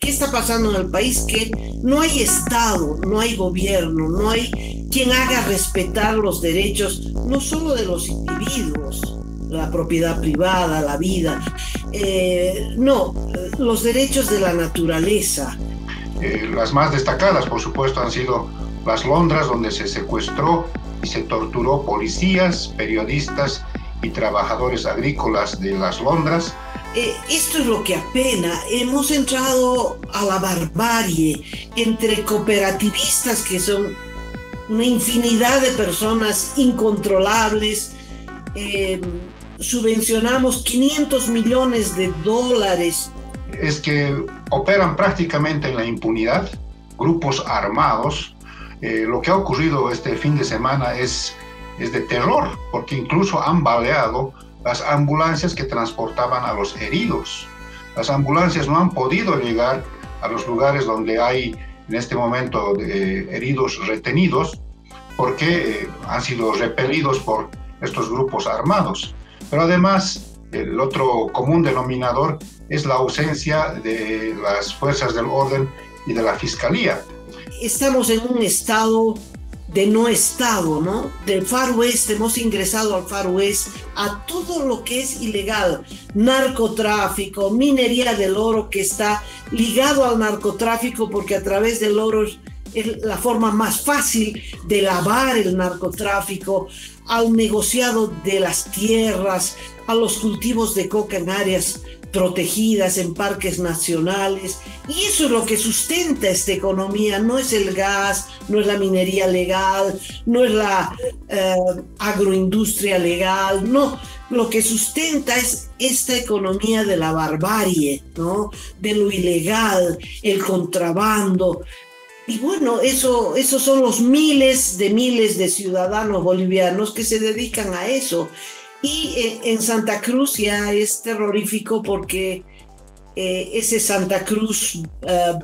¿Qué está pasando en el país? Que no hay Estado, no hay gobierno, no hay quien haga respetar los derechos, no solo de los individuos, la propiedad privada, la vida, no, los derechos de la naturaleza. Las más destacadas, por supuesto, han sido las Londras, donde se secuestró y se torturó policías, periodistas y trabajadores agrícolas de las Londras. Esto es lo que apena. Hemos entrado a la barbarie entre cooperativistas, que son una infinidad de personas incontrolables. Subvencionamos 500 millones de dólares. Es que operan prácticamente en la impunidad, grupos armados. Lo que ha ocurrido este fin de semana es de terror, porque incluso han baleado las ambulancias que transportaban a los heridos. Las ambulancias no han podido llegar a los lugares donde hay en este momento heridos retenidos, porque han sido repelidos por estos grupos armados. Pero además, el otro común denominador es la ausencia de las fuerzas del orden y de la fiscalía. Estamos en un estado de no estado, ¿no? Del Far West, hemos ingresado al Far West, a todo lo que es ilegal, narcotráfico, minería del oro, que está ligado al narcotráfico porque a través del oro es la forma más fácil de lavar el narcotráfico, al negociado de las tierras, a los cultivos de coca en áreas protegidas, en parques nacionales, y eso es lo que sustenta esta economía. No es el gas, no es la minería legal, no es la agroindustria legal, no, lo que sustenta es esta economía de la barbarie, ¿no? De lo ilegal, el contrabando. Y bueno, esos son los miles de ciudadanos bolivianos que se dedican a eso. Y en Santa Cruz ya es terrorífico porque ese Santa Cruz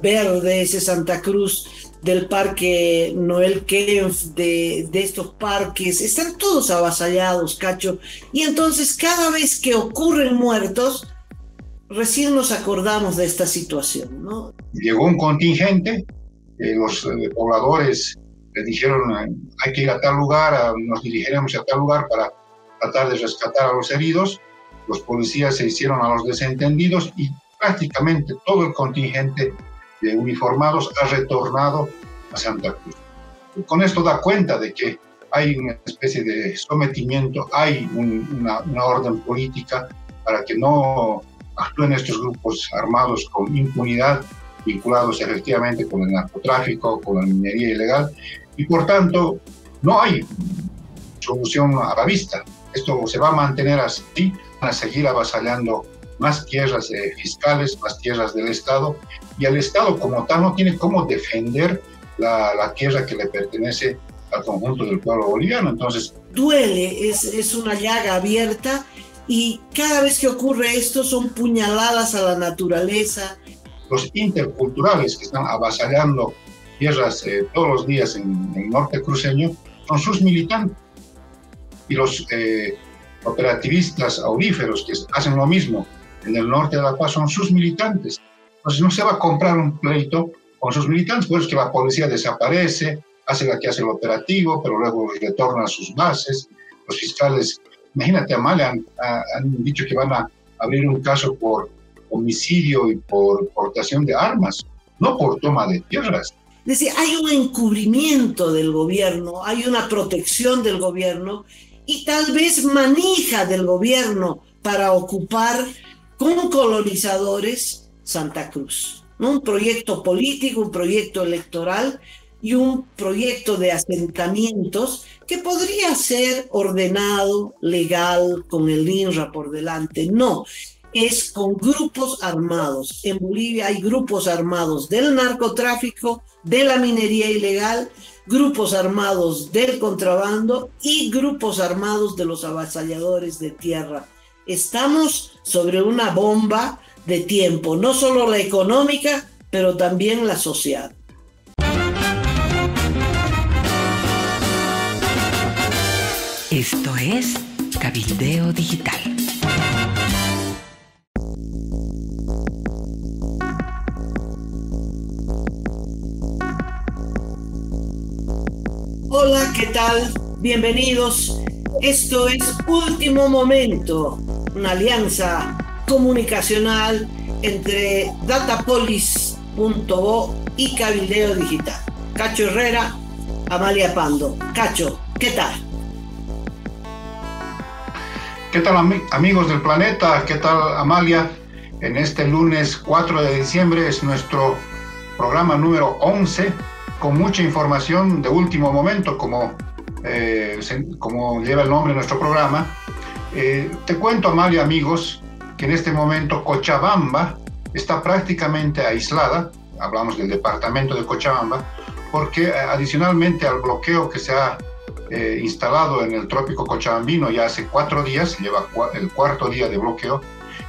verde, ese Santa Cruz del Parque Noel Kempf, de estos parques, están todos avasallados, Cacho. Y entonces cada vez que ocurren muertos, recién nos acordamos de esta situación, ¿no? Llegó un contingente, los pobladores les dijeron hay que ir a tal lugar, nos dirigiremos a tal lugar para tratar de rescatar a los heridos. Los policías se hicieron a los desentendidos y prácticamente todo el contingente de uniformados ha retornado a Santa Cruz. Y con esto da cuenta de que hay una especie de sometimiento, hay una orden política para que no actúen estos grupos armados con impunidad, vinculados efectivamente con el narcotráfico, con la minería ilegal, y por tanto no hay solución a la vista. Esto se va a mantener así, van a seguir avasallando más tierras fiscales, más tierras del Estado, y el Estado como tal no tiene cómo defender la tierra que le pertenece al conjunto del pueblo boliviano. Entonces duele, es una llaga abierta, y cada vez que ocurre esto son puñaladas a la naturaleza. Los interculturales que están avasallando tierras todos los días en el norte cruceño son sus militantes. Y los cooperativistas auríferos que hacen lo mismo en el norte de La Paz son sus militantes. Entonces no se va a comprar un pleito con sus militantes, por eso es que la policía desaparece, hace la que hace el operativo, pero luego retorna a sus bases. Los fiscales, imagínate, Amalia, han dicho que van a abrir un caso por homicidio y por portación de armas, no por toma de tierras. Es decir, hay un encubrimiento del gobierno, hay una protección del gobierno y tal vez manija del gobierno para ocupar con colonizadores Santa Cruz, ¿no? Un proyecto político, un proyecto electoral y un proyecto de asentamientos que podría ser ordenado, legal, con el INRA por delante. No, es con grupos armados. En Bolivia hay grupos armados del narcotráfico, de la minería ilegal, grupos armados del contrabando y grupos armados de los avasalladores de tierra. Estamos sobre una bomba de tiempo, no solo la económica, pero también la social. Esto es Cabildeo Digital. Hola, ¿qué tal? Bienvenidos. Esto es Último Momento, una alianza comunicacional entre Datapolis.bo y Cabildeo Digital. Cacho Herrera, Amalia Pando. Cacho, ¿qué tal? ¿Qué tal amigos del planeta? ¿Qué tal Amalia? En este lunes 4 de diciembre es nuestro programa número 11 con mucha información de último momento como lleva el nombre de nuestro programa. Te cuento, Amalia, amigos, que en este momento Cochabamba está prácticamente aislada, hablamos del departamento de Cochabamba, porque adicionalmente al bloqueo que se ha instalado en el trópico cochabambino ya hace 4 días, lleva el cuarto día de bloqueo,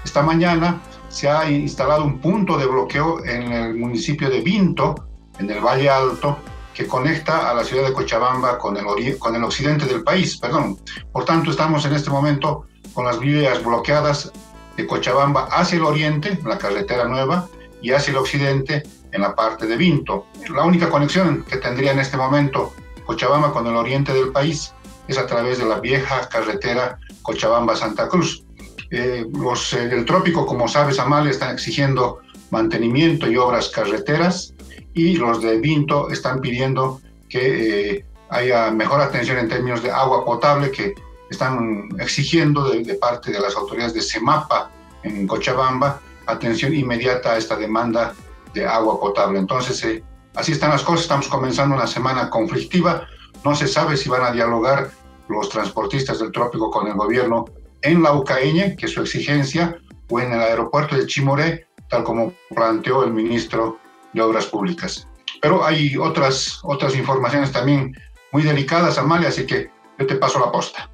esta mañana se ha instalado un punto de bloqueo en el municipio de Vinto, en el Valle Alto, que conecta a la ciudad de Cochabamba con el occidente del país, perdón. Por tanto, estamos en este momento con las vías bloqueadas de Cochabamba hacia el oriente, la carretera nueva, y hacia el occidente, en la parte de Vinto. La única conexión que tendría en este momento Cochabamba con el oriente del país es a través de la vieja carretera Cochabamba-Santa Cruz. El trópico, como sabes, Amalia, están exigiendo mantenimiento y obras carreteras, y los de Vinto están pidiendo que haya mejor atención en términos de agua potable, que están exigiendo de parte de las autoridades de CEMAPA en Cochabamba atención inmediata a esta demanda de agua potable. Entonces, así están las cosas. Estamos comenzando una semana conflictiva. No se sabe si van a dialogar los transportistas del trópico con el gobierno en Laucaeñe, que es su exigencia, o en el aeropuerto de Chimoré, tal como planteó el ministro de Obras Públicas. Pero hay otras informaciones también muy delicadas, Amalia, así que yo te paso la posta.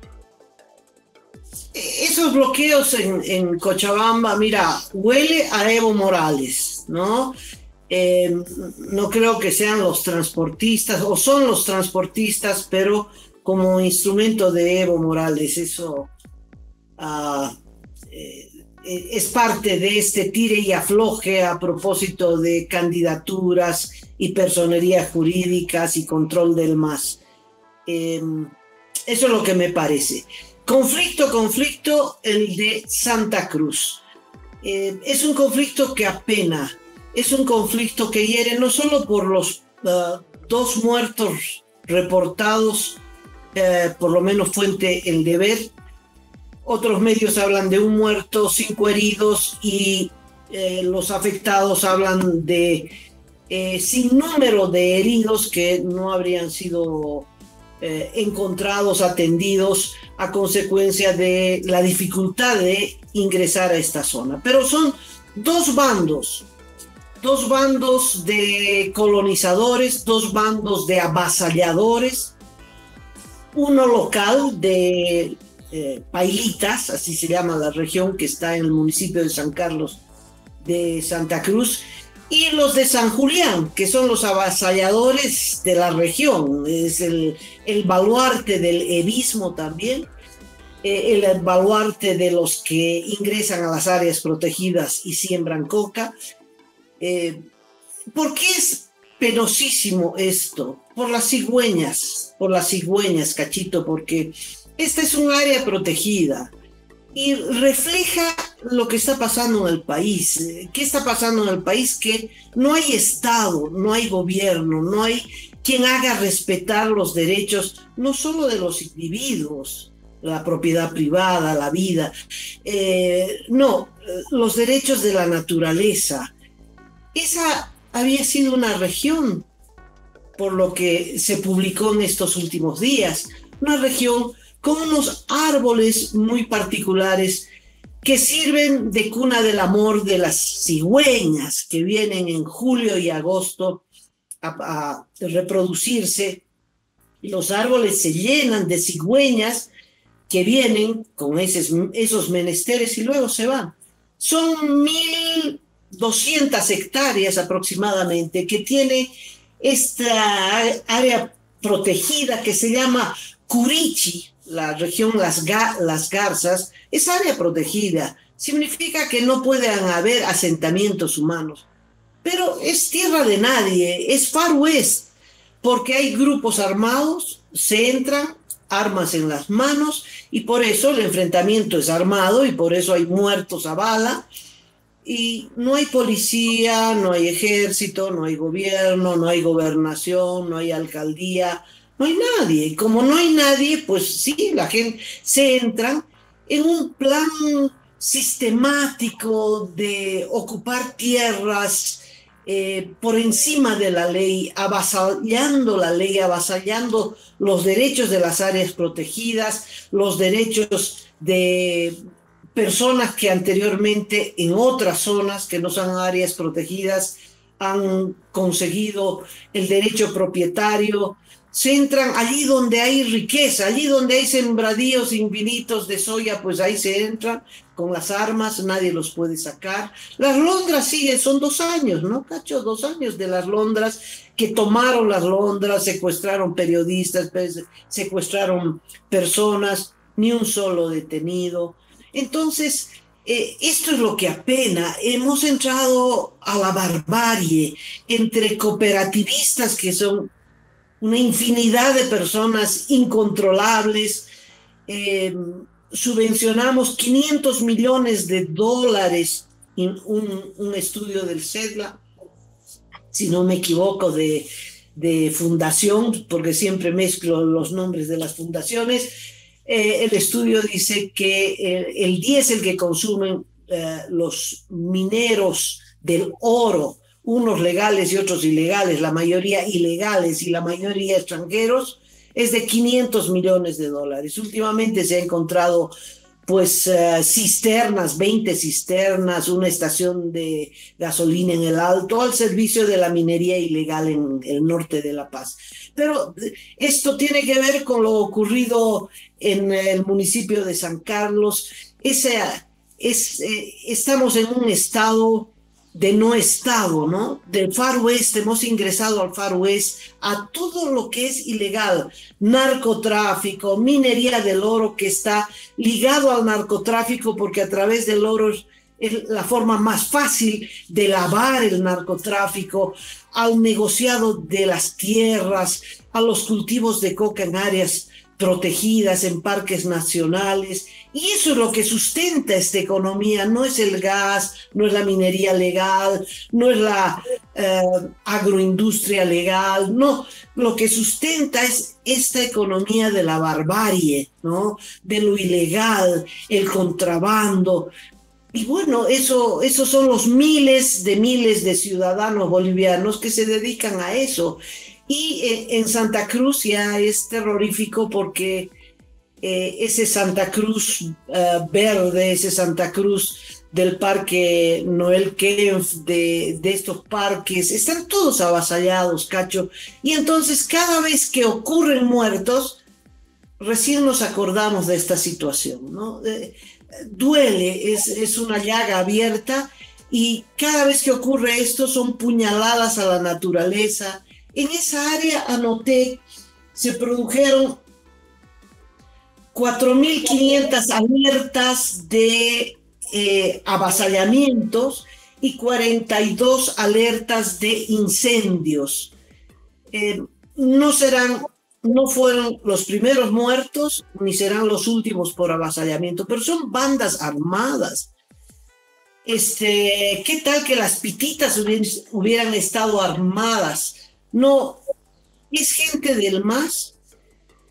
Esos bloqueos en Cochabamba, mira, huele a Evo Morales, ¿no? No creo que sean los transportistas, o son los transportistas, pero como instrumento de Evo Morales. Eso es parte de este tire y afloje a propósito de candidaturas y personerías jurídicas y control del MAS. Eso es lo que me parece. Conflicto, el de Santa Cruz. Es un conflicto que apena, es un conflicto que hiere no solo por los 2 muertos reportados, por lo menos fuente El Deber. Otros medios hablan de 1 muerto, 5 heridos, y los afectados hablan de sin número de heridos que no habrían sido encontrados, atendidos a consecuencia de la dificultad de ingresar a esta zona. Pero son 2 bandos de colonizadores, 2 bandos de avasalladores, uno local de Pailitas, así se llama la región que está en el municipio de San Carlos de Santa Cruz, y los de San Julián, que son los avasalladores de la región. Es el baluarte del evismo también, el baluarte de los que ingresan a las áreas protegidas y siembran coca. ¿Por qué es penosísimo esto? Por las cigüeñas, Cachito, porque esta es un área protegida y refleja lo que está pasando en el país. ¿Qué está pasando en el país? Que no hay Estado, no hay gobierno, no hay quien haga respetar los derechos, no solo de los individuos, la propiedad privada, la vida, los derechos de la naturaleza. Esa había sido una región, por lo que se publicó en estos últimos días, una región con unos árboles muy particulares que sirven de cuna del amor de las cigüeñas que vienen en julio y agosto a reproducirse. Y los árboles se llenan de cigüeñas que vienen con esos menesteres y luego se van. Son 1.200 hectáreas aproximadamente que tiene esta área protegida que se llama Curichi, la región Las Garzas. Es área protegida, significa que no pueden haber asentamientos humanos, pero es tierra de nadie, es Far West, porque hay grupos armados se entran armas en las manos y por eso el enfrentamiento es armado y por eso hay muertos a bala y no hay policía, no hay ejército, no hay gobierno, no hay gobernación, no hay alcaldía, no hay nadie. Y como no hay nadie, pues sí, la gente se entra en un plan sistemático de ocupar tierras por encima de la ley, avasallando los derechos de las áreas protegidas, los derechos de personas que anteriormente en otras zonas que no son áreas protegidas han conseguido el derecho propietario. Se entran allí donde hay riqueza, allí donde hay sembradíos infinitos de soya, pues ahí se entran con las armas, nadie los puede sacar. Las Londras siguen, son 2 años, ¿no, Cacho? 2 años de las Londras, que tomaron las Londras, secuestraron periodistas, secuestraron personas, ni un solo detenido. Entonces, esto es lo que apena. Hemos entrado a la barbarie entre cooperativistas que son una infinidad de personas incontrolables. Subvencionamos $500 millones, en un estudio del CEDLA, si no me equivoco, de fundación, porque siempre mezclo los nombres de las fundaciones. El estudio dice que el diésel que consumen los mineros del oro, unos legales y otros ilegales, la mayoría ilegales y la mayoría extranjeros, es de $500 millones. Últimamente se ha encontrado pues cisternas, 20 cisternas, una estación de gasolina en el Alto, al servicio de la minería ilegal en el norte de La Paz. Pero esto tiene que ver con lo ocurrido en el municipio de San Carlos. Estamos en un estado de no estado, ¿no? Del Far West, hemos ingresado al Far West, a todo lo que es ilegal, narcotráfico, minería del oro, que está ligado al narcotráfico porque a través del oro es la forma más fácil de lavar el narcotráfico, al negociado de las tierras, a los cultivos de coca en áreas protegidas, en parques nacionales, y eso es lo que sustenta esta economía. No es el gas, no es la minería legal, no es la agroindustria legal, no, lo que sustenta es esta economía de la barbarie, ¿no? De lo ilegal, el contrabando. Y bueno, esos son los miles de ciudadanos bolivianos que se dedican a eso. Y en Santa Cruz ya es terrorífico porque ese Santa Cruz verde, ese Santa Cruz del Parque Noel Kempf, de estos parques, están todos avasallados, Cacho. Y entonces cada vez que ocurren muertos, recién nos acordamos de esta situación, ¿no? Duele, es una llaga abierta y cada vez que ocurre esto son puñaladas a la naturaleza. En esa área, anoté, se produjeron 4.500 alertas de avasallamientos y 42 alertas de incendios. No fueron los primeros muertos, ni serán los últimos por avasallamiento, pero son bandas armadas. ¿Qué tal que las pititas hubieran estado armadas? No, es gente del MAS.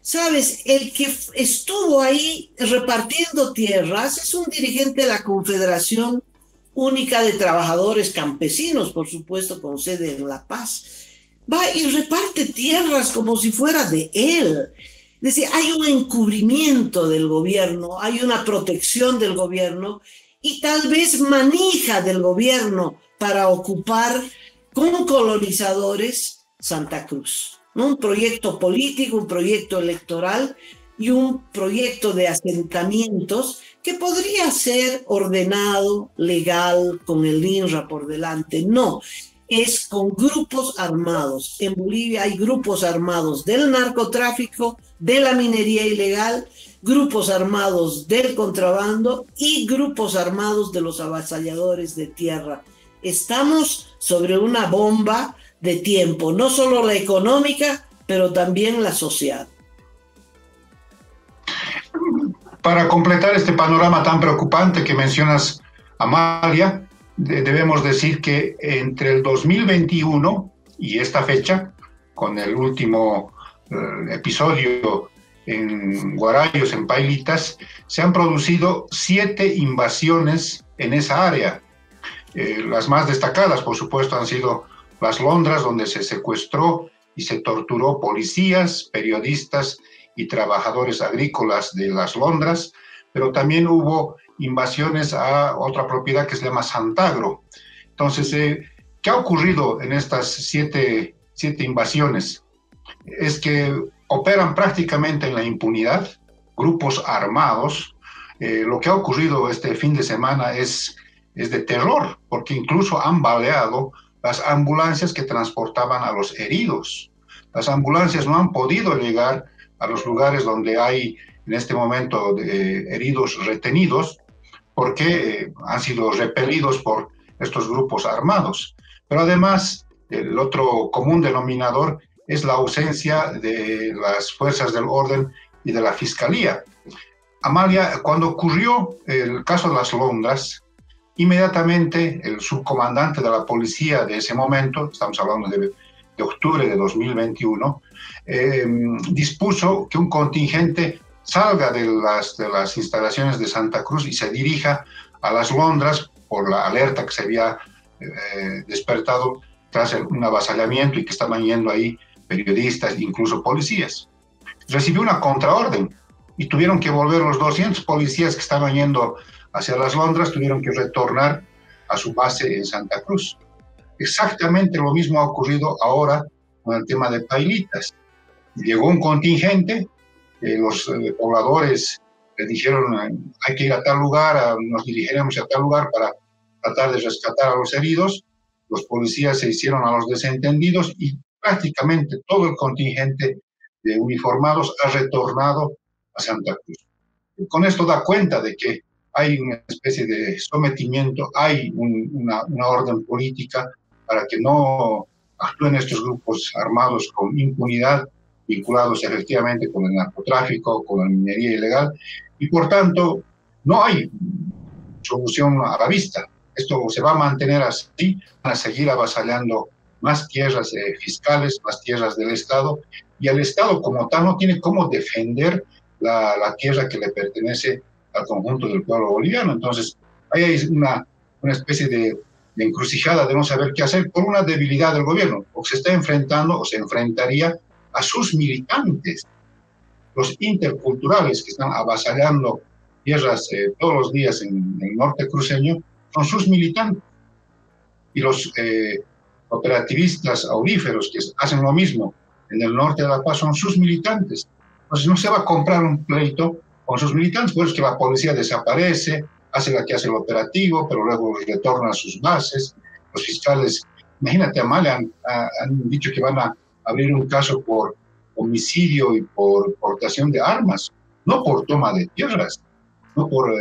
¿Sabes? El que estuvo ahí repartiendo tierras es un dirigente de la Confederación Única de Trabajadores Campesinos, por supuesto, con sede en La Paz. Va y reparte tierras como si fuera de él. Es decir, hay un encubrimiento del gobierno, hay una protección del gobierno y tal vez manija del gobierno para ocupar con colonizadores Santa Cruz, ¿no? Un proyecto político, un proyecto electoral y un proyecto de asentamientos que podría ser ordenado, legal, con el INRA por delante. No, es con grupos armados. En Bolivia hay grupos armados del narcotráfico, de la minería ilegal, grupos armados del contrabando y grupos armados de los avasalladores de tierra. Estamos sobre una bomba de tiempo, no solo la económica, pero también la social. Para completar este panorama tan preocupante que mencionas, Amalia, debemos decir que entre el 2021 y esta fecha, con el último episodio en Guarayos, en Pailitas, se han producido 7 invasiones en esa área. Las más destacadas, por supuesto, han sido Las Londras, donde se secuestró y se torturó policías, periodistas y trabajadores agrícolas de Las Londras, pero también hubo invasiones a otra propiedad que se llama Santagro. Entonces, ¿qué ha ocurrido en estas siete invasiones? Es que operan prácticamente en la impunidad, grupos armados. Lo que ha ocurrido este fin de semana es de terror, porque incluso han baleado las ambulancias que transportaban a los heridos. Las ambulancias no han podido llegar a los lugares donde hay en este momento heridos retenidos, porque han sido repelidos por estos grupos armados. Pero además, el otro común denominador es la ausencia de las fuerzas del orden y de la fiscalía. Amalia, cuando ocurrió el caso de Las Londras, inmediatamente el subcomandante de la policía de ese momento, estamos hablando de octubre de 2021, dispuso que un contingente salga de las instalaciones de Santa Cruz y se dirija a Las Londras por la alerta que se había despertado tras un avasallamiento y que estaban yendo ahí periodistas, incluso policías. Recibió una contraorden y tuvieron que volver los 200 policías que estaban yendo hacia Las Londras, tuvieron que retornar a su base en Santa Cruz. Exactamente lo mismo ha ocurrido ahora con el tema de Pailitas. Llegó un contingente, los pobladores le dijeron hay que ir a tal lugar, nos dirigiremos a tal lugar para tratar de rescatar a los heridos. Los policías se hicieron a los desentendidos y prácticamente todo el contingente de uniformados ha retornado a Santa Cruz. Con esto da cuenta de que hay una especie de sometimiento, hay una orden política para que no actúen estos grupos armados con impunidad, vinculados efectivamente con el narcotráfico, con la minería ilegal, y por tanto no hay solución a la vista. Esto se va a mantener así, van a seguir avasallando más tierras fiscales, más tierras del Estado, y el Estado como tal no tiene cómo defender la tierra que le pertenece al conjunto del pueblo boliviano. Entonces, ahí hay una especie de encrucijada de no saber qué hacer por una debilidad del gobierno, o se está enfrentando o se enfrentaría a sus militantes, los interculturales que están avasallando tierras todos los días en el norte cruceño, son sus militantes. Y los cooperativistas auríferos que hacen lo mismo en el norte de La Paz son sus militantes. Entonces no se va a comprar un pleito con sus militantes, por eso es que la policía desaparece, hace la que hace el operativo, pero luego retorna a sus bases. Los fiscales, imagínate, Amalia, han dicho que van a abrir un caso por homicidio y por portación de armas, no por toma de tierras, no por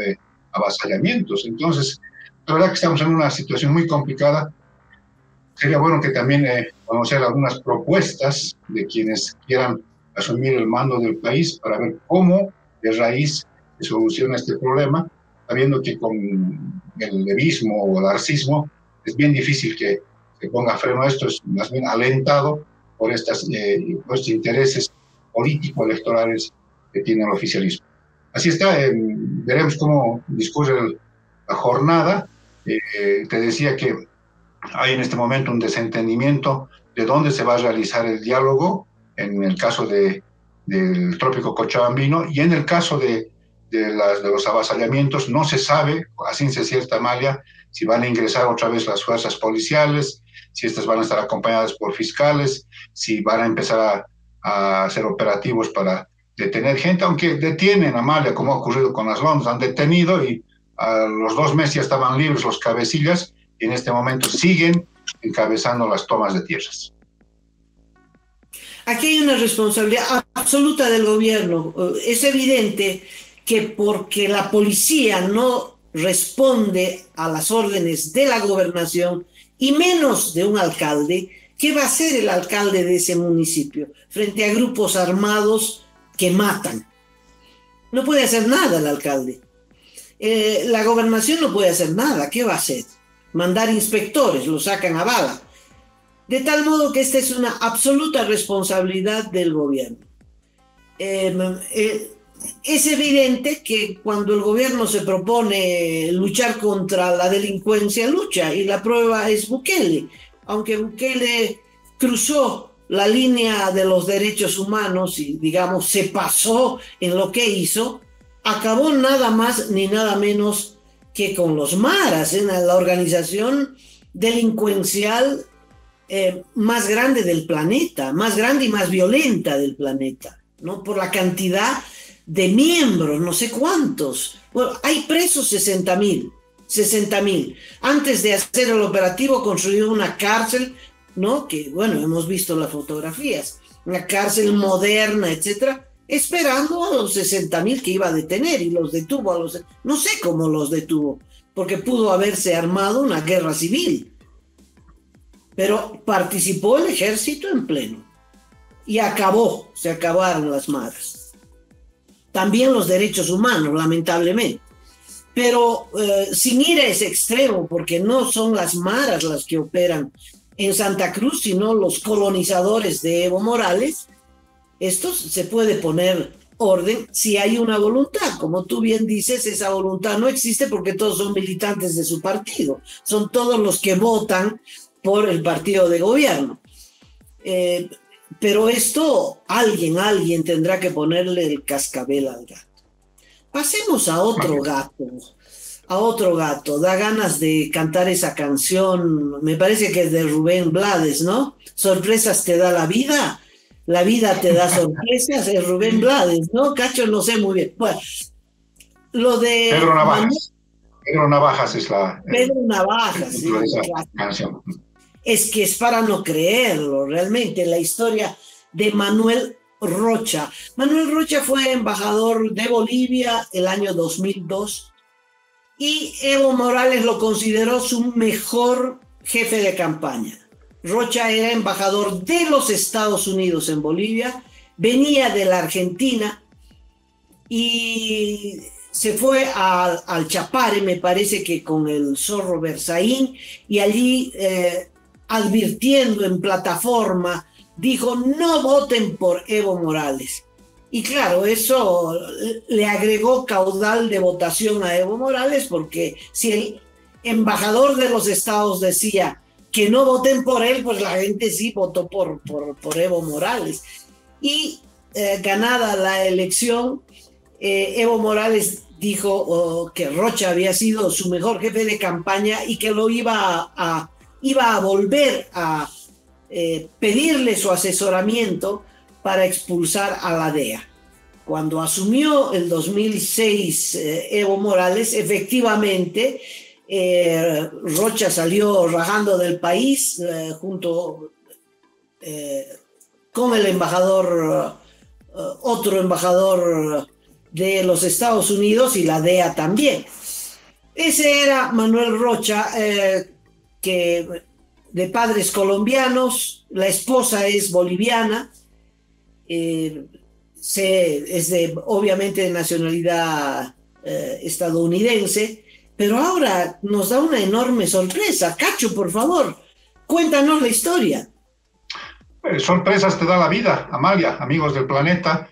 avasallamientos. Entonces, la verdad que estamos en una situación muy complicada. Sería bueno que también conocer algunas propuestas de quienes quieran asumir el mando del país para ver cómo de raíz se soluciona este problema, sabiendo que con el levismo o el arcismo es bien difícil que se ponga freno a esto, es más bien alentado por estos intereses político-electorales que tiene el oficialismo. Así está, veremos cómo discurre la jornada. Te decía que hay en este momento un desentendimiento de dónde se va a realizar el diálogo, en el caso del trópico cochabambino, y en el caso de los avasallamientos no se sabe, a ciencia cierta, Amalia, si van a ingresar otra vez las fuerzas policiales, si estas van a estar acompañadas por fiscales, si van a empezar a hacer operativos para detener gente, aunque detienen, Amalia, como ha ocurrido con Las Londres, han detenido y a los 2 meses ya estaban libres los cabecillas y en este momento siguen encabezando las tomas de tierras. Aquí hay una responsabilidad absoluta del gobierno. Es evidente que porque la policía no responde a las órdenes de la gobernación y menos de un alcalde, ¿qué va a hacer el alcalde de ese municipio frente a grupos armados que matan? No puede hacer nada el alcalde. La gobernación no puede hacer nada. ¿Qué va a hacer? Mandar inspectores, lo sacan a bala. De tal modo que esta es una absoluta responsabilidad del gobierno. Es evidente que cuando el gobierno se propone luchar contra la delincuencia, lucha, y la prueba es Bukele. Aunque Bukele cruzó la línea de los derechos humanos y, digamos, se pasó en lo que hizo, acabó nada más ni nada menos que con los maras, en la organización delincuencial más grande del planeta, más grande y más violenta del planeta, ¿no? Por la cantidad de miembros, no sé cuántos. Bueno, hay presos 60.000. Antes de hacer el operativo construyó una cárcel, ¿no? Que, bueno, hemos visto las fotografías, una cárcel moderna, etcétera, esperando a los 60.000 que iba a detener, y los detuvo no sé cómo los detuvo, porque pudo haberse armado una guerra civil. Pero participó el ejército en pleno y se acabaron las maras. También los derechos humanos, lamentablemente. Pero sin ir a ese extremo, porque no son las maras las que operan en Santa Cruz, sino los colonizadores de Evo Morales. Esto se puede poner orden si hay una voluntad. Como tú bien dices, esa voluntad no existe porque todos son militantes de su partido. Son todos los que votan por el partido de gobierno. Pero esto, alguien tendrá que ponerle el cascabel al gato. Pasemos a otro gato. Da ganas de cantar esa canción, me parece que es de Rubén Blades, ¿no? Sorpresas te da la vida te da sorpresas, es Rubén Blades, ¿no? Cacho, no sé muy bien. Bueno, lo de... Pedro Navajas es la... Pedro Navajas, sí, canción. Es que es para no creerlo, realmente, la historia de Manuel Rocha. Manuel Rocha fue embajador de Bolivia el año 2002 y Evo Morales lo consideró su mejor jefe de campaña. Rocha era embajador de los Estados Unidos en Bolivia, venía de la Argentina y se fue al Chapare, me parece que con el Zorro Berzaín, y allí advirtiendo en plataforma, dijo: no voten por Evo Morales. Y claro, eso le agregó caudal de votación a Evo Morales, porque si el embajador de los estados decía que no voten por él, pues la gente sí votó por Evo Morales. Y ganada la elección, Evo Morales dijo que Rocha había sido su mejor jefe de campaña y que lo iba a volver a pedirle su asesoramiento para expulsar a la DEA. Cuando asumió el 2006 Evo Morales, efectivamente, Rocha salió rajando del país junto con el embajador, otro embajador de los Estados Unidos, y la DEA también. Ese era Manuel Rocha, que de padres colombianos, la esposa es boliviana, es obviamente de nacionalidad estadounidense, pero ahora nos da una enorme sorpresa. Cacho, por favor, cuéntanos la historia. Sorpresas te da la vida, Amalia, amigos del planeta.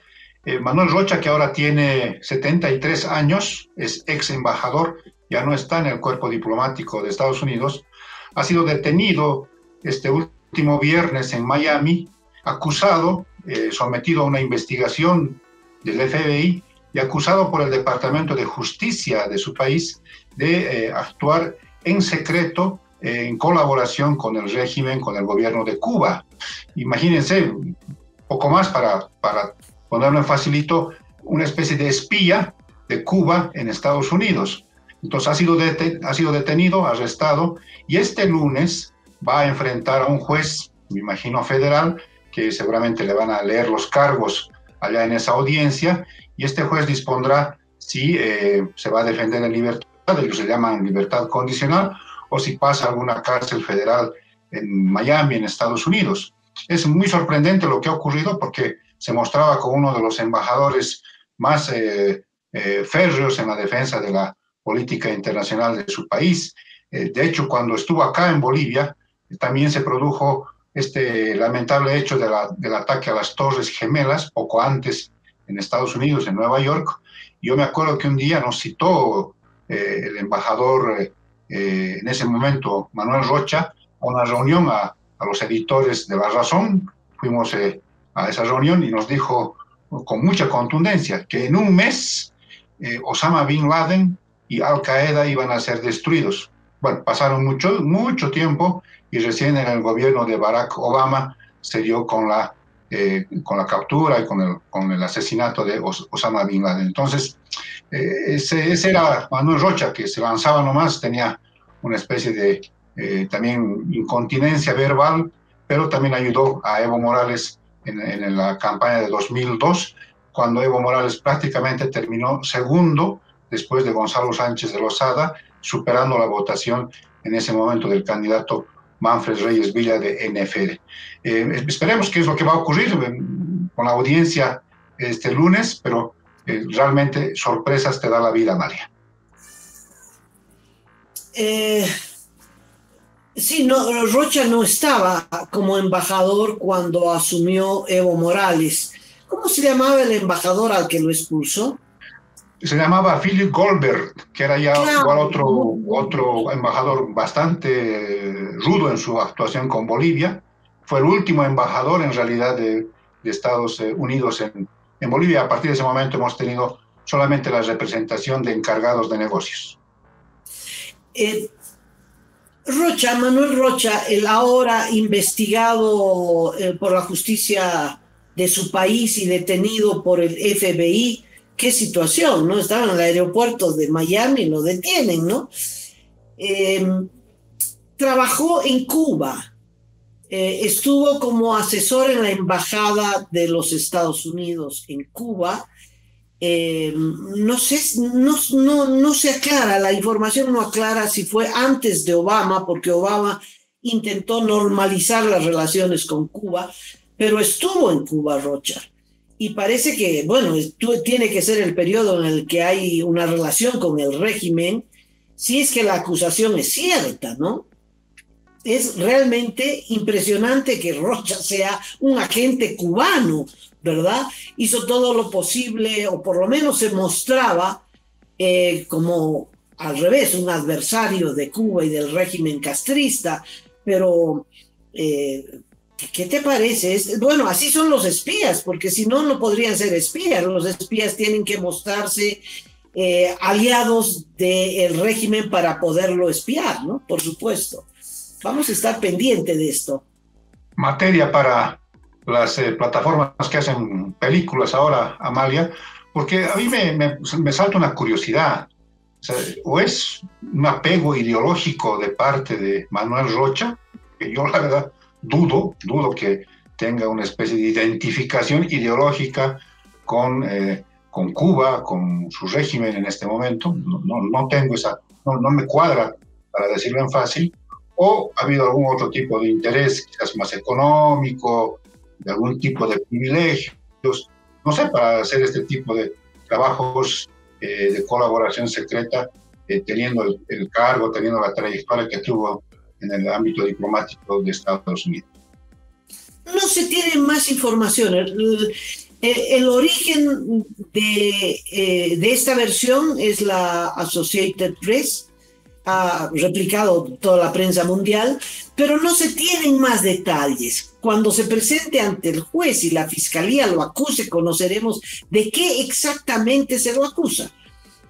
Manuel Rocha, que ahora tiene 73 años, es ex embajador, ya no está en el cuerpo diplomático de Estados Unidos, ha sido detenido este último viernes en Miami, acusado, sometido a una investigación del FBI y acusado por el Departamento de Justicia de su país de actuar en secreto en colaboración con el régimen, con el gobierno de Cuba. Imagínense, un poco más para ponerlo en facilito, una especie de espía de Cuba en Estados Unidos. Entonces ha sido detenido, arrestado, y este lunes va a enfrentar a un juez, me imagino federal, que seguramente le van a leer los cargos allá en esa audiencia, y este juez dispondrá si se va a defender en libertad, ellos se llaman libertad condicional, o si pasa a alguna cárcel federal en Miami, en Estados Unidos. Es muy sorprendente lo que ha ocurrido, porque se mostraba como uno de los embajadores más férreos en la defensa de la política internacional de su país. De hecho, cuando estuvo acá en Bolivia, también se produjo este lamentable hecho del ataque a las Torres Gemelas, poco antes en Estados Unidos, en Nueva York. Yo me acuerdo que un día nos citó el embajador en ese momento, Manuel Rocha, a una reunión a los editores de La Razón. Fuimos a esa reunión y nos dijo con mucha contundencia que en un mes Osama Bin Laden y Al Qaeda iban a ser destruidos. Bueno, pasaron mucho tiempo y recién en el gobierno de Barack Obama se dio con la captura y con el asesinato de Osama Bin Laden. Entonces, ese era Manuel Rocha, que se lanzaba nomás, tenía una especie de también incontinencia verbal, pero también ayudó a Evo Morales en la campaña de 2002, cuando Evo Morales prácticamente terminó segundo después de Gonzalo Sánchez de Lozada, superando la votación en ese momento del candidato Manfred Reyes Villa de NFL. Esperemos qué es lo que va a ocurrir con la audiencia este lunes, pero realmente sorpresas te da la vida, Amalia. Sí, no, Rocha no estaba como embajador cuando asumió Evo Morales. ¿Cómo se llamaba el embajador al que lo expulsó? Se llamaba Philip Goldberg, que era ya igual otro embajador bastante rudo en su actuación con Bolivia. Fue el último embajador en realidad de Estados Unidos en Bolivia. A partir de ese momento hemos tenido solamente la representación de encargados de negocios. Manuel Rocha, el ahora investigado por la justicia de su país y detenido por el FBI, qué situación, ¿no? Estaba en el aeropuerto de Miami, lo detienen, ¿no? Trabajó en Cuba, estuvo como asesor en la embajada de los Estados Unidos en Cuba. No se aclara, la información no aclara si fue antes de Obama, porque Obama intentó normalizar las relaciones con Cuba, pero estuvo en Cuba Rocha. Y parece que, bueno, tiene que ser el periodo en el que hay una relación con el régimen, si es que la acusación es cierta, ¿no? Es realmente impresionante que Rocha sea un agente cubano, ¿verdad? Hizo todo lo posible, o por lo menos se mostraba como al revés, un adversario de Cuba y del régimen castrista, pero ¿qué te parece? Bueno, así son los espías, porque si no, no podrían ser espías. Los espías tienen que mostrarse aliados del régimen para poderlo espiar, ¿no? Por supuesto. Vamos a estar pendientes de esto. Materia para las plataformas que hacen películas ahora, Amalia, porque a mí me salta una curiosidad. O sea, o es un apego ideológico de parte de Manuel Rocha, que yo la verdad dudo que tenga una especie de identificación ideológica con Cuba, con su régimen en este momento. No tengo no me cuadra, para decirlo en fácil. O ha habido algún otro tipo de interés, quizás más económico, de algún tipo de privilegios, no sé, para hacer este tipo de trabajos de colaboración secreta, teniendo el cargo, teniendo la trayectoria que tuvo en el ámbito diplomático de Estados Unidos. No se tiene más información. El origen de esta versión es la Associated Press, ha replicado toda la prensa mundial, pero no se tienen más detalles. Cuando se presente ante el juez y la fiscalía lo acuse, conoceremos de qué exactamente se lo acusa.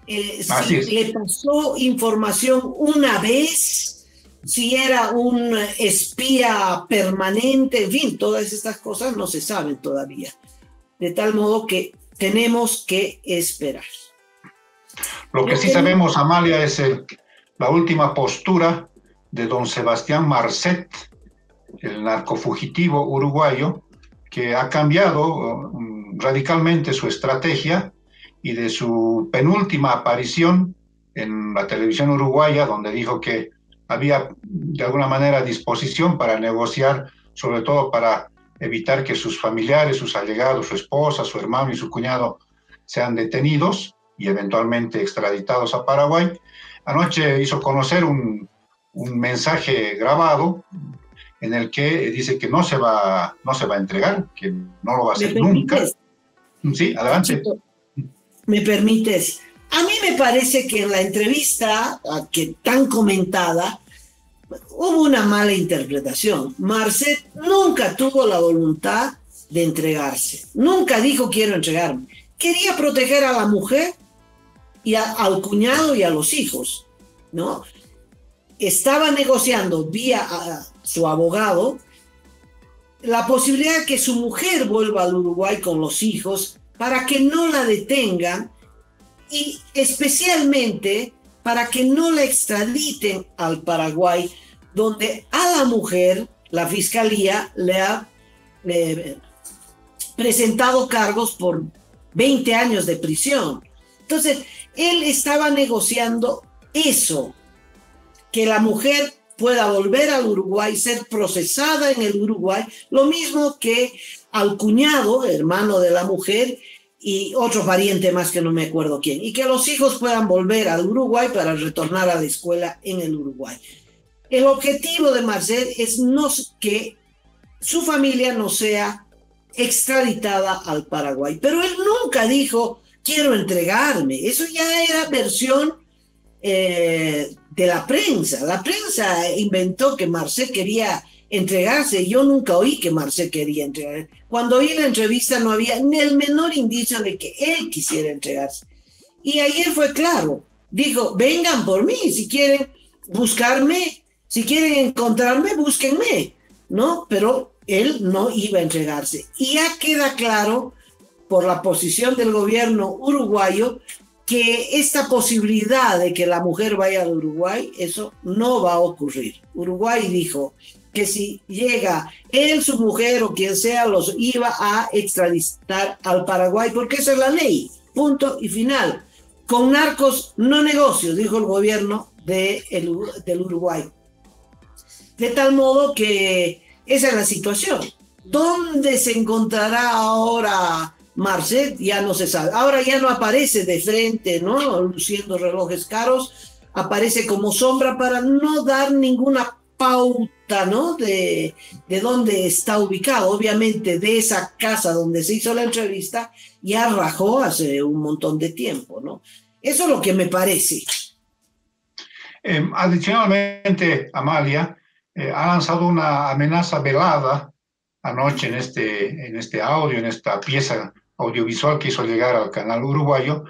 Si le pasó información una vez, si era un espía permanente, en fin, todas estas cosas no se saben todavía. De tal modo que tenemos que esperar. Lo que sí sabemos, Amalia, es la última postura de don Sebastián Marcet, el narcofugitivo uruguayo, que ha cambiado radicalmente su estrategia, y de su penúltima aparición en la televisión uruguaya, donde dijo que había de alguna manera disposición para negociar, sobre todo para evitar que sus familiares, sus allegados, su esposa, su hermano y su cuñado sean detenidos, y eventualmente extraditados a Paraguay. Anoche hizo conocer un mensaje grabado en el que dice que no se va a entregar, que no lo va a hacer nunca. Sí, adelante. Chito, ¿me permites? A mí me parece que en la entrevista que tan comentada hubo una mala interpretación. Marcet nunca tuvo la voluntad de entregarse. Nunca dijo quiero entregarme. Quería proteger a la mujer y al cuñado y a los hijos, ¿no? Estaba negociando vía a su abogado la posibilidad de que su mujer vuelva al Uruguay con los hijos para que no la detengan y especialmente para que no la extraditen al Paraguay, donde a la mujer la fiscalía le ha presentado cargos por 20 años de prisión. Entonces, él estaba negociando eso, que la mujer pueda volver al Uruguay, ser procesada en el Uruguay, lo mismo que al cuñado, hermano de la mujer, y otro pariente más que no me acuerdo quién, y que los hijos puedan volver al Uruguay para retornar a la escuela en el Uruguay. El objetivo de Marcet es que su familia no sea extraditada al Paraguay, pero él nunca dijo quiero entregarme. Eso ya era versión de la prensa. La prensa inventó que Marcet quería entregarse. Yo nunca oí que Marcet quería entregarse. Cuando oí la entrevista no había ni el menor indicio de que él quisiera entregarse. Y ayer fue claro. Dijo, vengan por mí, si quieren buscarme, si quieren encontrarme, búsquenme, ¿no? Pero él no iba a entregarse. Y ya queda claro por la posición del gobierno uruguayo que esta posibilidad de que la mujer vaya al Uruguay, eso no va a ocurrir. Uruguay dijo que si llega él, su mujer o quien sea, los iba a extraditar al Paraguay, porque esa es la ley, punto y final. Con narcos no negocio, dijo el gobierno del Uruguay. De tal modo que esa es la situación. ¿Dónde se encontrará ahora Marcet? Ya no se sabe. Ahora ya no aparece de frente, ¿no? Luciendo relojes caros, aparece como sombra para no dar ninguna pauta, ¿no? De dónde está ubicado. Obviamente de esa casa donde se hizo la entrevista ya rajó hace un montón de tiempo, ¿no? Eso es lo que me parece. Adicionalmente, Amalia ha lanzado una amenaza velada anoche en este audio, en esta pieza audiovisual que hizo llegar al canal uruguayo,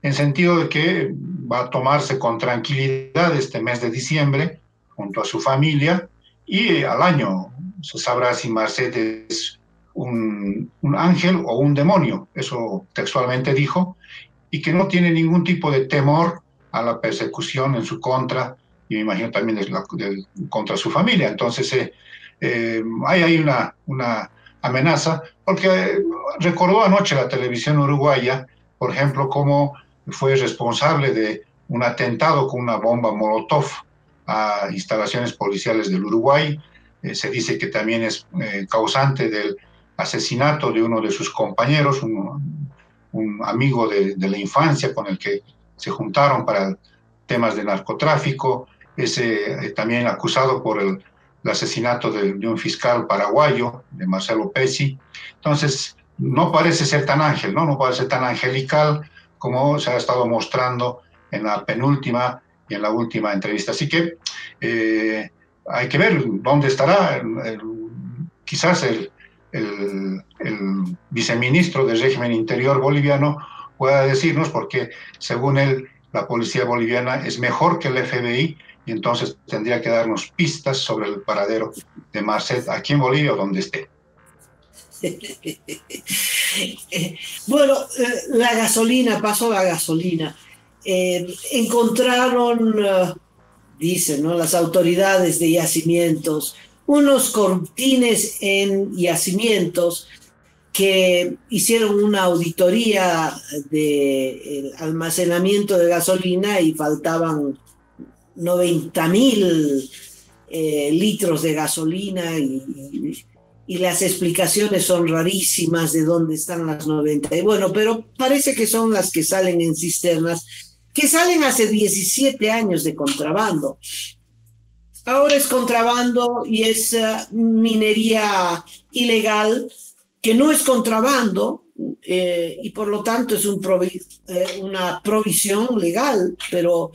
en sentido de que va a tomarse con tranquilidad este mes de diciembre junto a su familia y al año se sabrá si Marcet es un ángel o un demonio, eso textualmente dijo, y que no tiene ningún tipo de temor a la persecución en su contra, y me imagino también contra su familia. Entonces hay una amenaza, porque recordó anoche la televisión uruguaya, por ejemplo, cómo fue responsable de un atentado con una bomba Molotov a instalaciones policiales del Uruguay. Se dice que también es causante del asesinato de uno de sus compañeros, un amigo de la infancia con el que se juntaron para temas de narcotráfico. Es también acusado por el asesinato de un fiscal paraguayo, de Marcelo Pezzi. Entonces, no parece ser tan ángel, ¿no? No parece ser tan angelical como se ha estado mostrando en la penúltima y en la última entrevista. Así que hay que ver dónde estará. Quizás el viceministro del régimen interior boliviano pueda decirnos, porque según él, la policía boliviana es mejor que el FBI, y entonces tendría que darnos pistas sobre el paradero de Marcet aquí en Bolivia o donde esté. Bueno, la gasolina, pasó la gasolina. Encontraron, dicen, ¿no?, las autoridades de yacimientos, unos cortines en yacimientos que hicieron una auditoría de almacenamiento de gasolina y faltaban 90.000 litros de gasolina y y las explicaciones son rarísimas de dónde están las 90. Y bueno, pero parece que son las que salen en cisternas, que salen hace 17 años de contrabando. Ahora es contrabando y es minería ilegal, que no es contrabando, y por lo tanto es una provisión legal, pero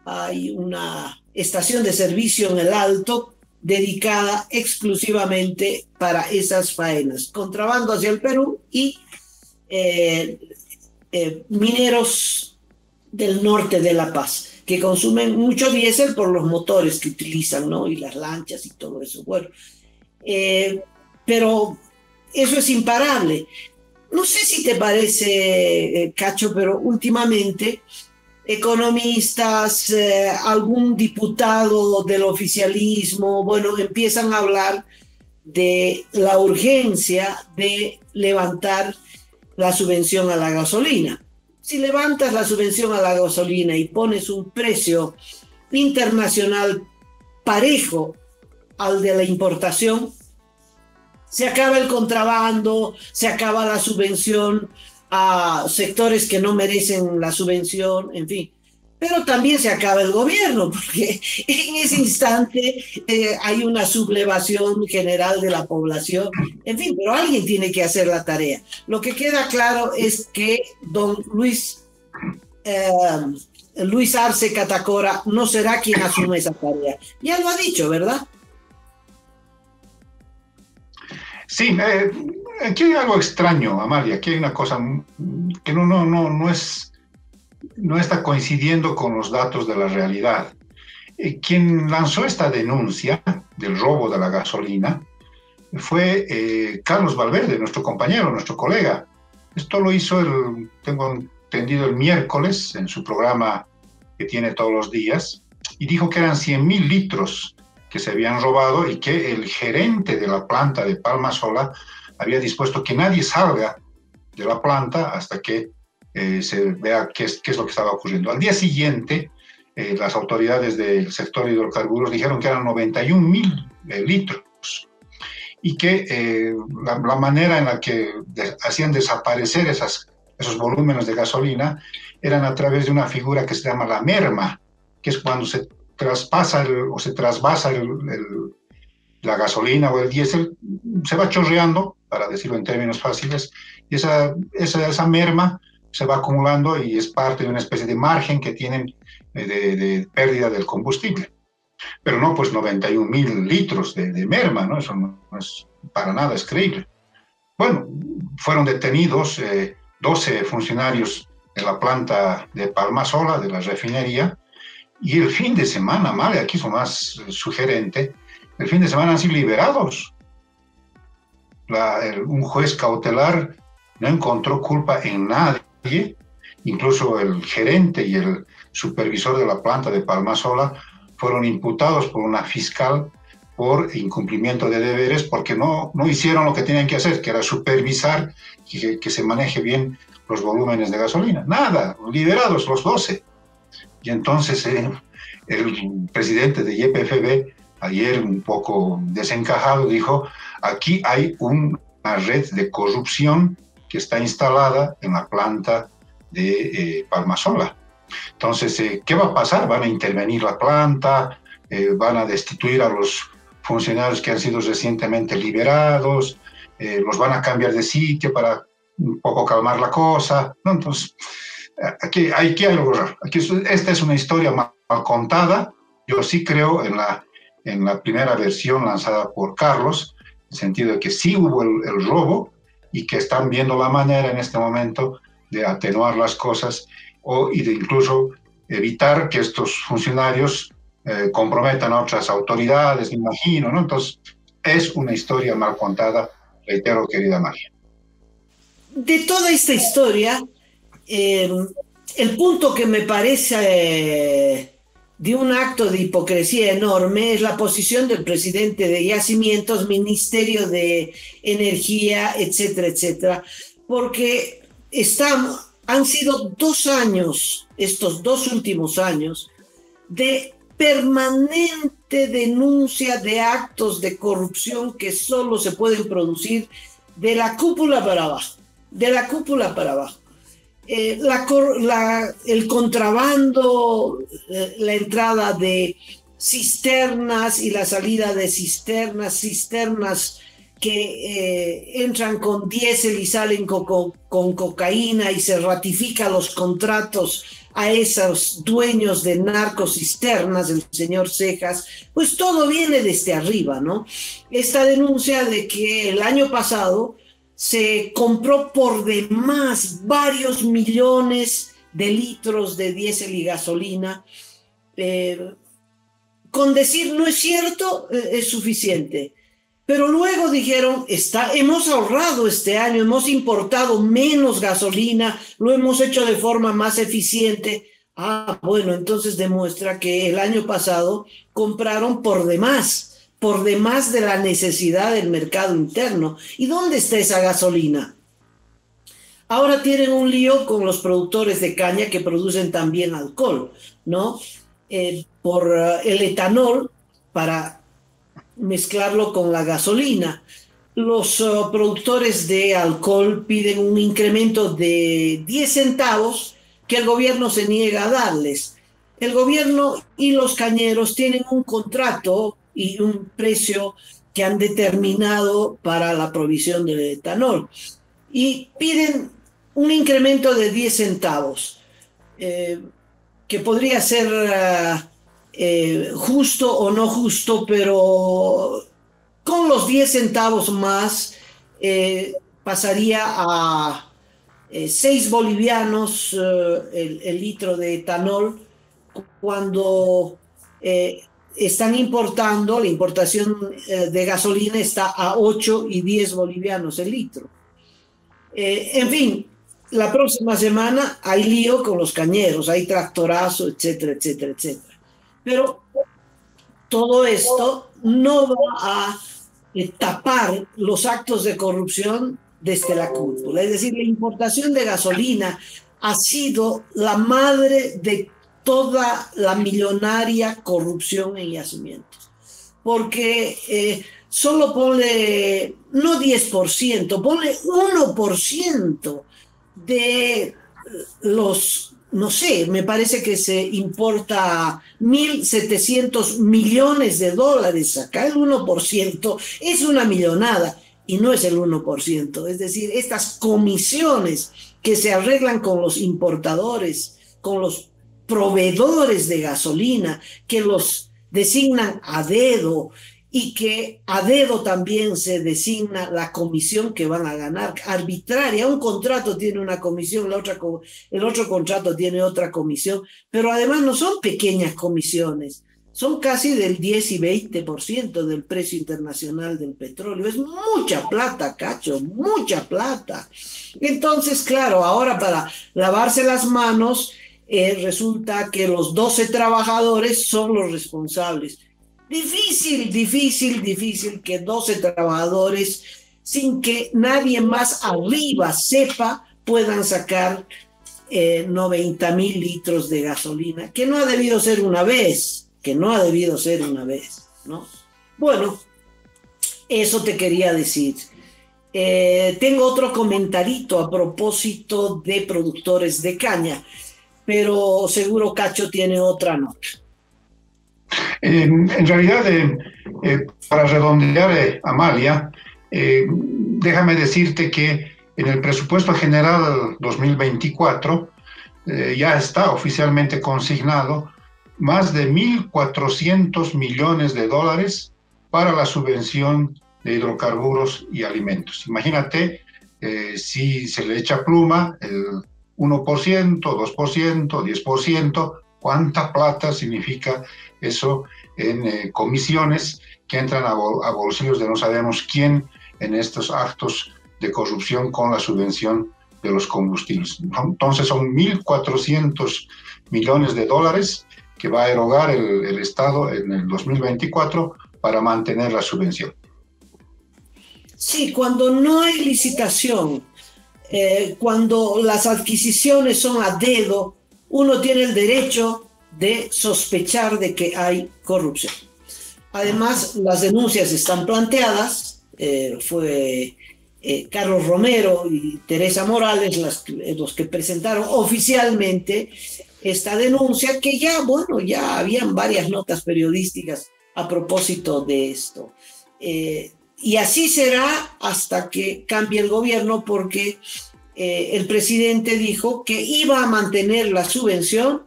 hay una estación de servicio en el Alto dedicada exclusivamente para esas faenas. Contrabando hacia el Perú y mineros del norte de La Paz, que consumen mucho diésel por los motores que utilizan, ¿no? Y las lanchas y todo eso. Bueno, pero eso es imparable. No sé si te parece, Cacho, pero últimamente economistas, algún diputado del oficialismo, bueno, empiezan a hablar de la urgencia de levantar la subvención a la gasolina. Si levantas la subvención a la gasolina y pones un precio internacional parejo al de la importación, se acaba el contrabando, se acaba la subvención a sectores que no merecen la subvención, en fin. Pero también se acaba el gobierno, porque en ese instante hay una sublevación general de la población. En fin, pero alguien tiene que hacer la tarea. Lo que queda claro es que don Luis Arce Catacora no será quien asume esa tarea. Ya lo ha dicho, ¿verdad? Sí, aquí hay algo extraño, Amalia. Aquí hay una cosa que no está coincidiendo con los datos de la realidad. Quien lanzó esta denuncia del robo de la gasolina fue Carlos Valverde, nuestro compañero, nuestro colega. Esto lo hizo, tengo entendido, el miércoles en su programa que tiene todos los días, y dijo que eran 100.000 litros que se habían robado y que el gerente de la planta de Palmasola había dispuesto que nadie salga de la planta hasta que se vea qué es lo que estaba ocurriendo. Al día siguiente, las autoridades del sector hidrocarburos dijeron que eran 91.000 litros y que la manera en la que hacían desaparecer esos volúmenes de gasolina eran a través de una figura que se llama la merma, que es cuando se traspasa o se trasvasa la gasolina o el diésel, se va chorreando, para decirlo en términos fáciles, y esa merma se va acumulando y es parte de una especie de margen que tienen de pérdida del combustible. Pero no, pues 91.000 litros de merma, ¿no? Eso no es para nada, es creíble. Bueno, fueron detenidos 12 funcionarios de la planta de Palmasola, de la refinería, y el fin de semana, Amalia, aquí es lo más sugerente, el fin de semana han sido liberados. Un juez cautelar no encontró culpa en nadie, incluso el gerente y el supervisor de la planta de Palmasola fueron imputados por una fiscal por incumplimiento de deberes porque no hicieron lo que tenían que hacer, que era supervisar que se maneje bien los volúmenes de gasolina. Nada, liberados los 12. Y entonces el presidente de YPFB, ayer un poco desencajado, dijo, aquí hay una red de corrupción que está instalada en la planta de Palmasola. Entonces, ¿qué va a pasar? ¿Van a intervenir la planta? ¿Van a destituir a los funcionarios que han sido recientemente liberados? ¿Los van a cambiar de sitio para un poco calmar la cosa? ¿No? Entonces, aquí hay algo raro. Esta es una historia mal contada. Yo sí creo en la primera versión lanzada por Carlos, en el sentido de que sí hubo el robo y que están viendo la manera en este momento de atenuar las cosas y de incluso evitar que estos funcionarios comprometan a otras autoridades, me imagino, ¿no? Entonces, es una historia mal contada, reitero, querida María. De toda esta historia, el punto que me parece de un acto de hipocresía enorme es la posición del presidente de Yacimientos, Ministerio de Energía, etcétera, etcétera, porque han sido 2 años, estos 2 últimos años, de permanente denuncia de actos de corrupción que solo se pueden producir de la cúpula para abajo, de la cúpula para abajo. El contrabando, la entrada de cisternas y la salida de cisternas que entran con diésel y salen con cocaína, y se ratifican los contratos a esos dueños de narcocisternas, el señor Cejas. Pues todo viene desde arriba, ¿no? Esta denuncia de que el año pasado se compró por demás varios millones de litros de diésel y gasolina, con decir no es cierto es suficiente. Pero luego dijeron, hemos ahorrado este año, hemos importado menos gasolina, lo hemos hecho de forma más eficiente. Ah, bueno, entonces demuestra que el año pasado compraron por demás de la necesidad del mercado interno. ¿Y dónde está esa gasolina? Ahora tienen un lío con los productores de caña que producen también alcohol, ¿no? Por el etanol para mezclarlo con la gasolina. Los productores de alcohol piden un incremento de 10 centavos que el gobierno se niega a darles. El gobierno y los cañeros tienen un contrato y un precio que han determinado para la provisión del etanol, y piden un incremento de 10 centavos, que podría ser justo o no justo, pero con los 10 centavos más pasaría a 6 bolivianos el litro de etanol, cuando están importando, la importación de gasolina está a 8 y 10 bolivianos el litro. En fin, la próxima semana hay lío con los cañeros, hay tractorazo, etcétera, etcétera, etcétera. Pero todo esto no va a tapar los actos de corrupción desde la cúpula. Es decir, la importación de gasolina ha sido la madre de toda la millonaria corrupción en yacimientos. Porque solo ponle, no 10%, ponle 1% de los, no sé, me parece que se importa 1.700 millones de dólares acá. El 1% es una millonada y no es el 1%. Es decir, estas comisiones que se arreglan con los importadores, con los proveedores de gasolina, que los designan a dedo, y que a dedo también se designa la comisión que van a ganar, arbitraria. Un contrato tiene una comisión, el otro contrato tiene otra comisión, pero además no son pequeñas comisiones, son casi del 10 y 20% del precio internacional del petróleo. Es mucha plata, Cacho, mucha plata. Entonces, claro, ahora para lavarse las manos, resulta que los 12 trabajadores son los responsables. Difícil que 12 trabajadores, sin que nadie más arriba sepa, puedan sacar 90.000 litros de gasolina, que no ha debido ser una vez, ¿no? Bueno, eso te quería decir. Tengo otro comentarito a propósito de productores de caña, pero seguro Cacho tiene otra nota. En realidad, para redondear, Amalia, déjame decirte que en el presupuesto general 2024 ya está oficialmente consignado más de 1.400 millones de dólares para la subvención de hidrocarburos y alimentos. Imagínate, si se le echa pluma, el 1%, 2%, 10%, ¿cuánta plata significa eso en comisiones que entran a bolsillos de no sabemos quién en estos actos de corrupción con la subvención de los combustibles? Entonces son 1.400 millones de dólares que va a erogar el Estado en el 2024 para mantener la subvención. Sí, cuando no hay licitación, cuando las adquisiciones son a dedo, uno tiene el derecho de sospechar de que hay corrupción. Además, las denuncias están planteadas, fue Carlos Romero y Teresa Morales los que presentaron oficialmente esta denuncia, que ya, bueno, ya habían varias notas periodísticas a propósito de esto. Y así será hasta que cambie el gobierno, porque el presidente dijo que iba a mantener la subvención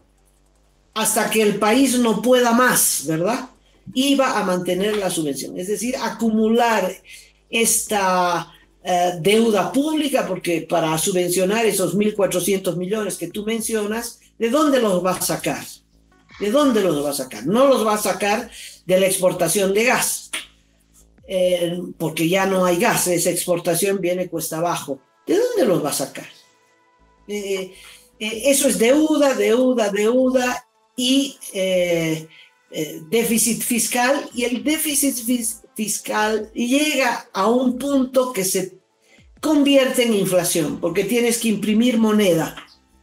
hasta que el país no pueda más, ¿verdad? Iba a mantener la subvención, es decir, acumular esta deuda pública, porque para subvencionar esos 1.400 millones que tú mencionas, ¿de dónde los va a sacar? ¿De dónde los va a sacar? No los va a sacar de la exportación de gas, porque ya no hay gas, esa exportación viene cuesta abajo. ¿De dónde los va a sacar? Eso es deuda, deuda, deuda y déficit fiscal, y el déficit fiscal llega a un punto que se convierte en inflación, porque tienes que imprimir moneda,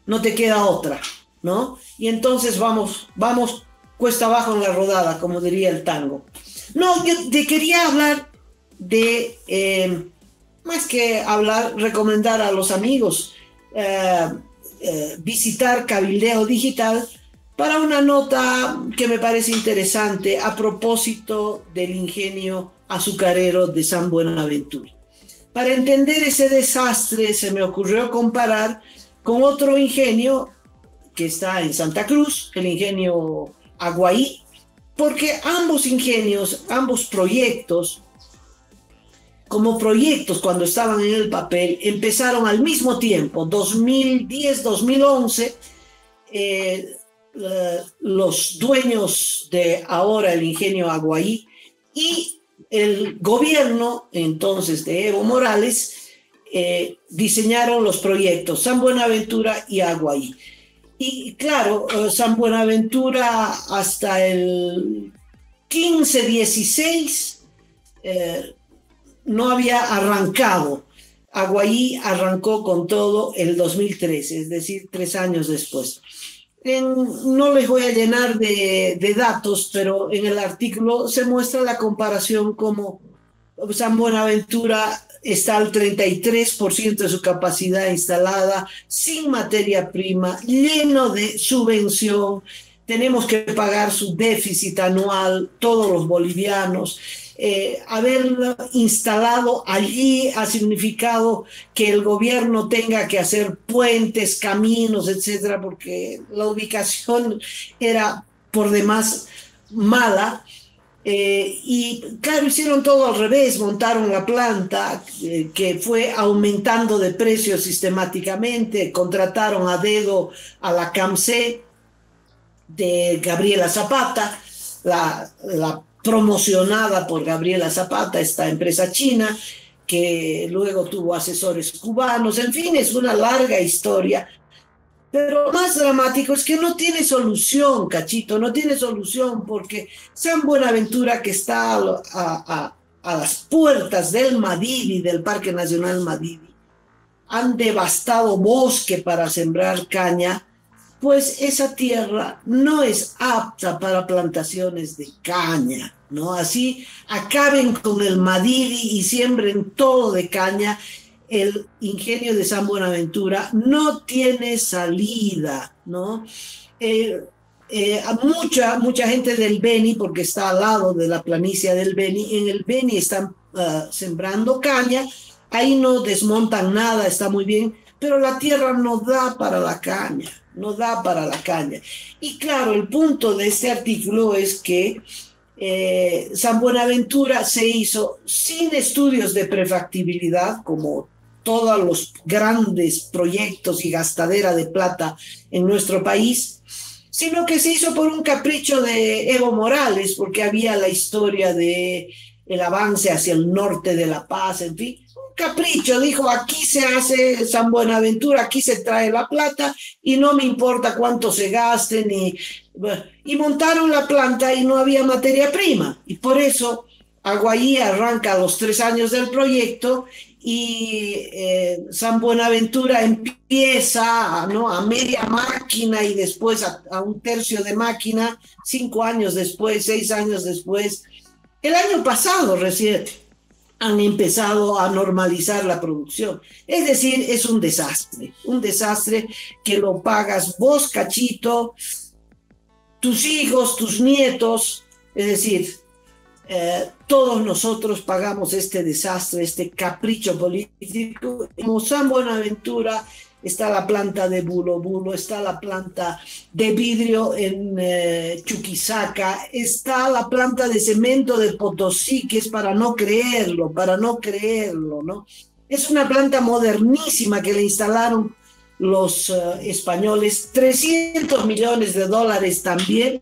no te queda otra, ¿no? Y entonces vamos cuesta abajo en la rodada, como diría el tango. No, yo te quería hablar de, más que hablar, recomendar a los amigos visitar Cabildeo Digital para una nota que me parece interesante a propósito del ingenio azucarero de San Buenaventura. Para entender ese desastre se me ocurrió comparar con otro ingenio que está en Santa Cruz, el ingenio Aguaí, porque ambos ingenios, ambos proyectos, como proyectos cuando estaban en el papel, empezaron al mismo tiempo, 2010-2011, los dueños de ahora el ingenio Aguaí y el gobierno entonces de Evo Morales diseñaron los proyectos San Buenaventura y Aguaí. Y claro, San Buenaventura hasta el 15-16 no había arrancado. Aguaí arrancó con todo el 2013, es decir, 3 años después. No les voy a llenar de datos, pero en el artículo se muestra la comparación como San Buenaventura está al 33% de su capacidad instalada, sin materia prima, lleno de subvención. Tenemos que pagar su déficit anual, todos los bolivianos. Haberlo instalado allí ha significado que el gobierno tenga que hacer puentes, caminos, etcétera, porque la ubicación era por demás mala. Y claro, hicieron todo al revés, montaron la planta que fue aumentando de precio sistemáticamente, contrataron a dedo a la CAMC de Gabriela Zapata, la promocionada por Gabriela Zapata, esta empresa china, que luego tuvo asesores cubanos. En fin, es una larga historia. Pero lo más dramático es que no tiene solución, Cachito, no tiene solución, porque San Buenaventura, que está a las puertas del Madidi, del Parque Nacional Madidi, han devastado bosque para sembrar caña, pues esa tierra no es apta para plantaciones de caña, ¿no? Así acaben con el Madidi y siembren todo de caña. El ingenio de San Buenaventura no tiene salida, ¿no? Mucha gente del Beni, porque está al lado de la planicie del Beni, en el Beni están sembrando caña, ahí no desmontan nada, está muy bien, pero la tierra no da para la caña, no da para la caña. Y claro, el punto de este artículo es que San Buenaventura se hizo sin estudios de prefactibilidad, como todos los grandes proyectos y gastadera de plata en nuestro país, sino que se hizo por un capricho de Evo Morales, porque había la historia de el avance hacia el norte de La Paz, en fin, un capricho. Dijo, aquí se hace San Buenaventura, aquí se trae la plata y no me importa cuánto se gasten, y montaron la planta y no había materia prima, y por eso Aguaí arranca a los 3 años del proyecto y San Buenaventura empieza, ¿no?, a media máquina y después a un tercio de máquina, 5 años después, 6 años después. El año pasado recién han empezado a normalizar la producción. Es decir, es un desastre que lo pagas vos, Cachito, tus hijos, tus nietos, es decir, todos nosotros pagamos este desastre, este capricho político. En San Buenaventura está la planta de Bulo Bulo, está la planta de vidrio en Chuquisaca, está la planta de cemento de Potosí, que es para no creerlo, ¿no? Es una planta modernísima que le instalaron los españoles, $300 millones también.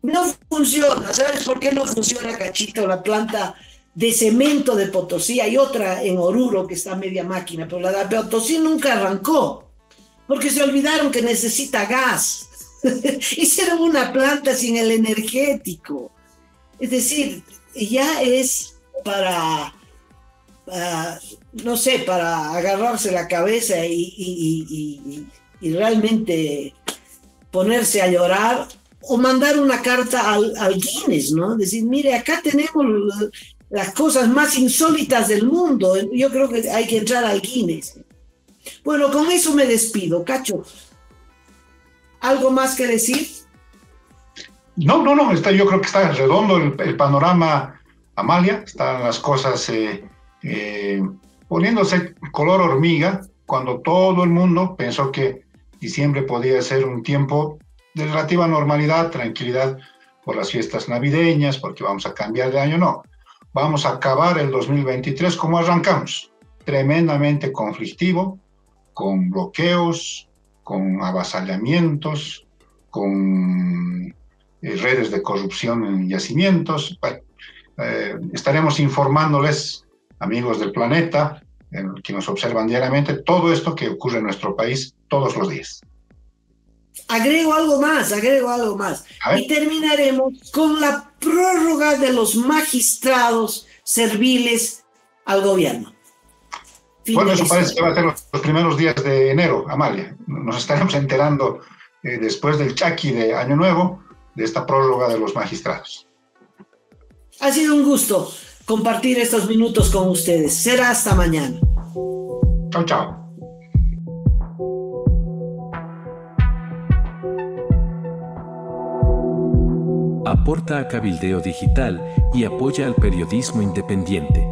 No funciona. ¿Sabes por qué no funciona, Cachito? La planta de cemento de Potosí, hay otra en Oruro que está a media máquina, pero la de Potosí nunca arrancó, porque se olvidaron que necesita gas. Hicieron una planta sin el energético. Es decir, ya es para, no sé, para agarrarse la cabeza y realmente ponerse a llorar, o mandar una carta al Guinness, ¿no? Decir, mire, acá tenemos las cosas más insólitas del mundo. Yo creo que hay que entrar al Guinness. Bueno, con eso me despido. Cacho, ¿algo más que decir? No, yo creo que está redondo el panorama, Amalia. Están las cosas poniéndose color hormiga, cuando todo el mundo pensó que diciembre podía ser un tiempo de relativa normalidad, tranquilidad por las fiestas navideñas, porque vamos a cambiar de año. No, vamos a acabar el 2023 como arrancamos, tremendamente conflictivo, con bloqueos, con avasallamientos, con redes de corrupción en yacimientos. Bueno, estaremos informándoles, amigos del planeta, que nos observan diariamente, todo esto que ocurre en nuestro país todos los días. Agrego algo más. Y terminaremos con la prórroga de los magistrados serviles al gobierno. Bueno, eso parece que va a ser los primeros días de enero, Amalia. Nos estaremos enterando después del Chaki de Año Nuevo de esta prórroga de los magistrados. Ha sido un gusto compartir estos minutos con ustedes. Será hasta mañana. Chao, chao. Aporta a Cabildeo Digital y apoya al periodismo independiente.